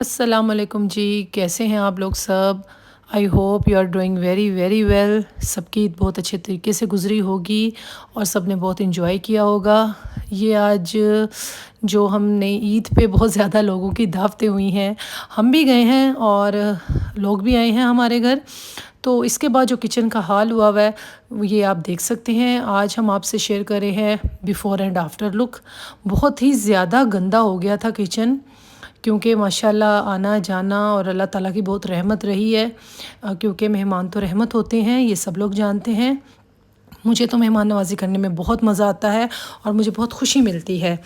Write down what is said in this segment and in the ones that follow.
अस्सलामुअलैकुम जी, कैसे हैं आप लोग सब? I hope you are doing very very well. सबकी ईद बहुत अच्छे तरीके से गुज़री होगी और सब ने बहुत इन्जॉय किया होगा। ये आज जो हमने ईद पे बहुत ज़्यादा लोगों की दावतें हुई हैं, हम भी गए हैं और लोग भी आए हैं हमारे घर। तो इसके बाद जो किचन का हाल हुआ हुआ है, ये आप देख सकते हैं। आज हम आपसे शेयर कर रहे हैं बिफ़ोर एंड आफ्टर लुक। बहुत ही ज़्यादा गंदा हो गया था किचन, क्योंकि माशाल्लाह आना जाना और अल्लाह ताला की बहुत रहमत रही है। क्योंकि मेहमान तो रहमत होते हैं, ये सब लोग जानते हैं। मुझे तो मेहमान नवाज़ी करने में बहुत मज़ा आता है और मुझे बहुत खुशी मिलती है।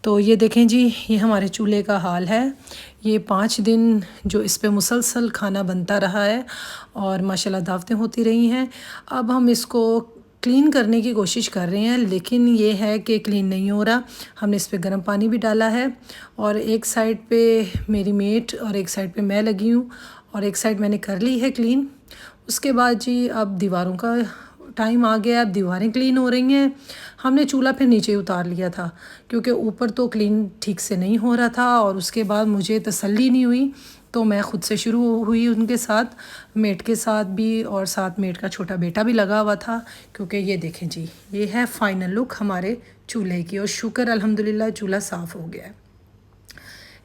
तो ये देखें जी, ये हमारे चूल्हे का हाल है। ये 5 दिन जो इस पे मुसलसल खाना बनता रहा है और माशाल्लाह दावतें होती रही हैं। अब हम इसको क्लीन करने की कोशिश कर रहे हैं, लेकिन ये है कि क्लीन नहीं हो रहा। हमने इस पे गर्म पानी भी डाला है और एक साइड पे मेरी मेट और एक साइड पे मैं लगी हूँ और एक साइड मैंने कर ली है क्लीन। उसके बाद जी अब दीवारों का टाइम आ गया, अब दीवारें क्लीन हो रही हैं। हमने चूल्हा फिर नीचे ही उतार लिया था, क्योंकि ऊपर तो क्लीन ठीक से नहीं हो रहा था और उसके बाद मुझे तसल्ली नहीं हुई, तो मैं ख़ुद से शुरू हुई उनके साथ, मेट के साथ भी, और साथ मेट का छोटा बेटा भी लगा हुआ था। क्योंकि ये देखें जी, ये है फ़ाइनल लुक हमारे चूल्हे की और शुक्र अल्हम्दुलिल्लाह चूल्हा साफ़ हो गया है।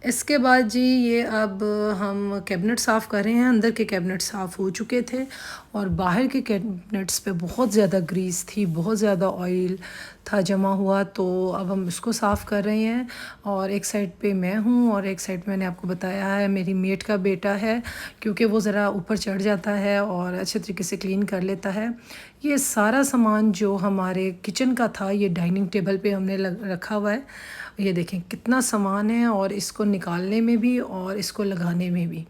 इसके बाद जी ये अब हम कैबिनेट साफ़ कर रहे हैं। अंदर के कैबिनेट साफ़ हो चुके थे और बाहर के कैबिनेट्स पे बहुत ज़्यादा ग्रीस थी, बहुत ज़्यादा ऑयल था जमा हुआ, तो अब हम इसको साफ़ कर रहे हैं। और एक साइड पे मैं हूँ और एक साइड मैंने आपको बताया है मेरी मेट का बेटा है, क्योंकि वो ज़रा ऊपर चढ़ जाता है और अच्छे तरीके से क्लीन कर लेता है। ये सारा सामान जो हमारे किचन का था, ये डाइनिंग टेबल पे हमने रखा हुआ है। ये देखें कितना सामान है, और इसको निकालने में भी और इसको लगाने में भी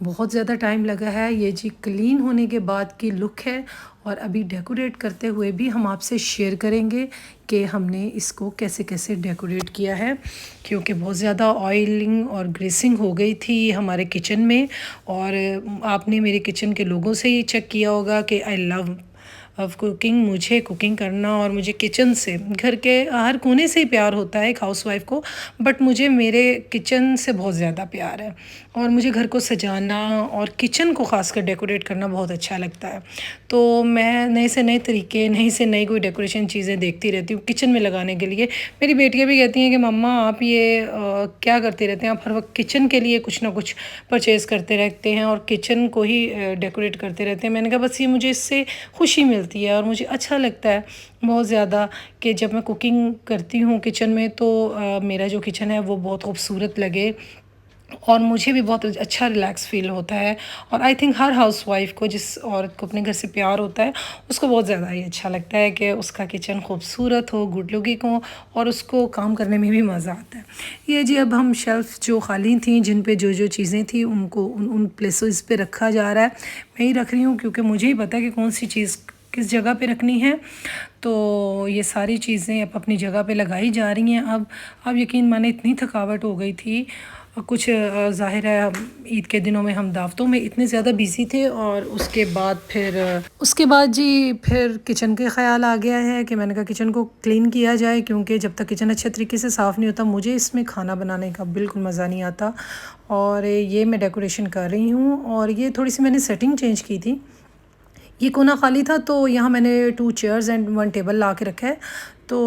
बहुत ज़्यादा टाइम लगा है। ये जी क्लीन होने के बाद की लुक है, और अभी डेकोरेट करते हुए भी हम आपसे शेयर करेंगे कि हमने इसको कैसे कैसे डेकोरेट किया है, क्योंकि बहुत ज़्यादा ऑयलिंग और ग्रीसिंग हो गई थी हमारे किचन में। और आपने मेरे किचन के लोगों से ही चेक किया होगा कि आई लव कुकिंग, मुझे कुकिंग करना और मुझे किचन से, घर के हर कोने से ही प्यार होता है एक हाउसवाइफ को, बट मुझे मेरे किचन से बहुत ज़्यादा प्यार है। और मुझे घर को सजाना और किचन को ख़ासकर डेकोरेट करना बहुत अच्छा लगता है। तो मैं नए से नए तरीके, नई से नई कोई डेकोरेशन चीज़ें देखती रहती हूँ किचन में लगाने के लिए। मेरी बेटियाँ भी कहती हैं कि मम्मा आप ये क्या करते रहते हैं, आप हर वक्त किचन के लिए कुछ ना कुछ परचेज़ करते रहते हैं और किचन को ही डेकोरेट करते रहते हैं। मैंने कहा बस ये मुझे इससे खुशी मिलती है और मुझे अच्छा लगता है बहुत ज़्यादा कि जब मैं कुकिंग करती हूँ किचन में, तो मेरा जो किचन है वो बहुत खूबसूरत लगे और मुझे भी बहुत अच्छा रिलैक्स फ़ील होता है। और आई थिंक हर हाउसवाइफ़ को, जिस औरत को अपने घर से प्यार होता है, उसको बहुत ज़्यादा ही अच्छा लगता है कि उसका किचन खूबसूरत हो, गुड लुकिंग हो और उसको काम करने में भी मज़ा आता है। ये जी अब हम शेल्फ़ जो खाली थी, जिन पे जो जो चीज़ें थी उनको उन प्लेसेस पे रखा जा रहा है। मैं ही रख रही हूँ, क्योंकि मुझे ही पता है कि कौन सी चीज़ किस जगह पे रखनी है। तो ये सारी चीज़ें अब अपनी जगह पे लगाई जा रही हैं। अब यकीन माने इतनी थकावट हो गई थी, कुछ ज़ाहिर है ईद के दिनों में हम दावतों में इतने ज़्यादा बिज़ी थे, और उसके बाद जी फिर किचन के ख़्याल आ गया है कि मैंने कहा किचन को क्लीन किया जाए, क्योंकि जब तक किचन अच्छे तरीके से साफ़ नहीं होता मुझे इसमें खाना बनाने का बिल्कुल मज़ा नहीं आता। और ये मैं डेकोरेशन कर रही हूँ, और ये थोड़ी सी मैंने सेटिंग चेंज की थी। ये कोना खाली था, तो यहाँ मैंने 2 चेयर्स एंड 1 टेबल ला के रखा है। तो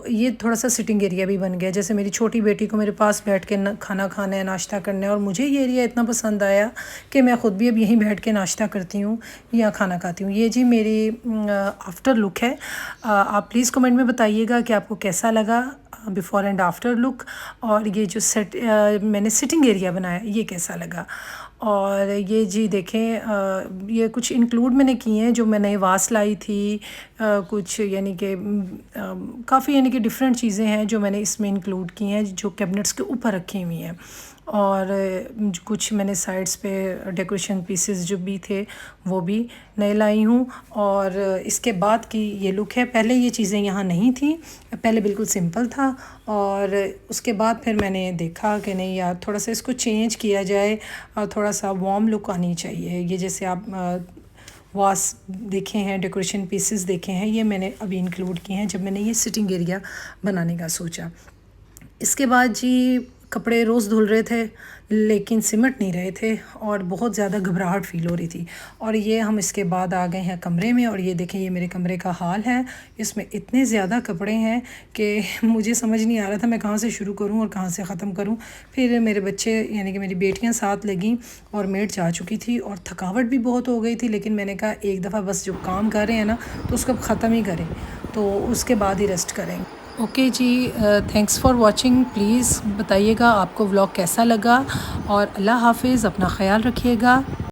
ये थोड़ा सा सिटिंग एरिया भी बन गया। जैसे मेरी छोटी बेटी को मेरे पास बैठ के खाना खाना है, नाश्ता करना है, और मुझे ये एरिया इतना पसंद आया कि मैं ख़ुद भी अब यहीं बैठ के नाश्ता करती हूँ या खाना खाती हूँ। ये जी मेरी आफ्टर लुक है। आप प्लीज़ कमेंट में बताइएगा कि आपको कैसा लगा बिफ़ोर एंड आफ्टर लुक, और ये जो मैंने सिटिंग एरिया बनाया ये कैसा लगा। और ये जी देखें, ये कुछ इंक्लूड मैंने किए हैं जो मैं नए वास लाई थी। कुछ यानी कि काफ़ी यानी कि डिफरेंट चीज़ें हैं जो मैंने इसमें इंक्लूड की हैं, जो कैबिनेट्स के ऊपर रखी हुई हैं। और कुछ मैंने साइड्स पे डेकोरेशन पीसेस जो भी थे वो भी नए लाई हूँ। और इसके बाद की ये लुक है। पहले ये चीज़ें यहाँ नहीं थी, पहले बिल्कुल सिंपल था, और उसके बाद फिर मैंने देखा कि नहीं यार थोड़ा सा इसको चेंज किया जाए और थोड़ा सा वार्म लुक आनी चाहिए। ये जैसे आप वास देखे हैं, डेकोरेशन पीसेस देखे हैं, ये मैंने अभी इंक्लूड किए हैं जब मैंने ये सिटिंग एरिया बनाने का सोचा। इसके बाद जी कपड़े रोज़ धुल रहे थे लेकिन सिमट नहीं रहे थे और बहुत ज़्यादा घबराहट फ़ील हो रही थी। और ये हम इसके बाद आ गए हैं कमरे में और ये देखें ये मेरे कमरे का हाल है। इसमें इतने ज़्यादा कपड़े हैं कि मुझे समझ नहीं आ रहा था मैं कहाँ से शुरू करूँ और कहाँ से ख़त्म करूँ। फिर मेरे बच्चे यानी कि मेरी बेटियाँ साथ लगीं और मेड जा चुकी थी और थकावट भी बहुत हो गई थी, लेकिन मैंने कहा एक दफ़ा बस जो काम कर रहे हैं ना तो उसको ख़त्म ही करें, तो उसके बाद ही रेस्ट करेंगे। ओके जी, थैंक्स फॉर वाचिंग। प्लीज़ बताइएगा आपको व्लॉग कैसा लगा और अल्लाह हाफ़िज़, अपना ख़याल रखिएगा।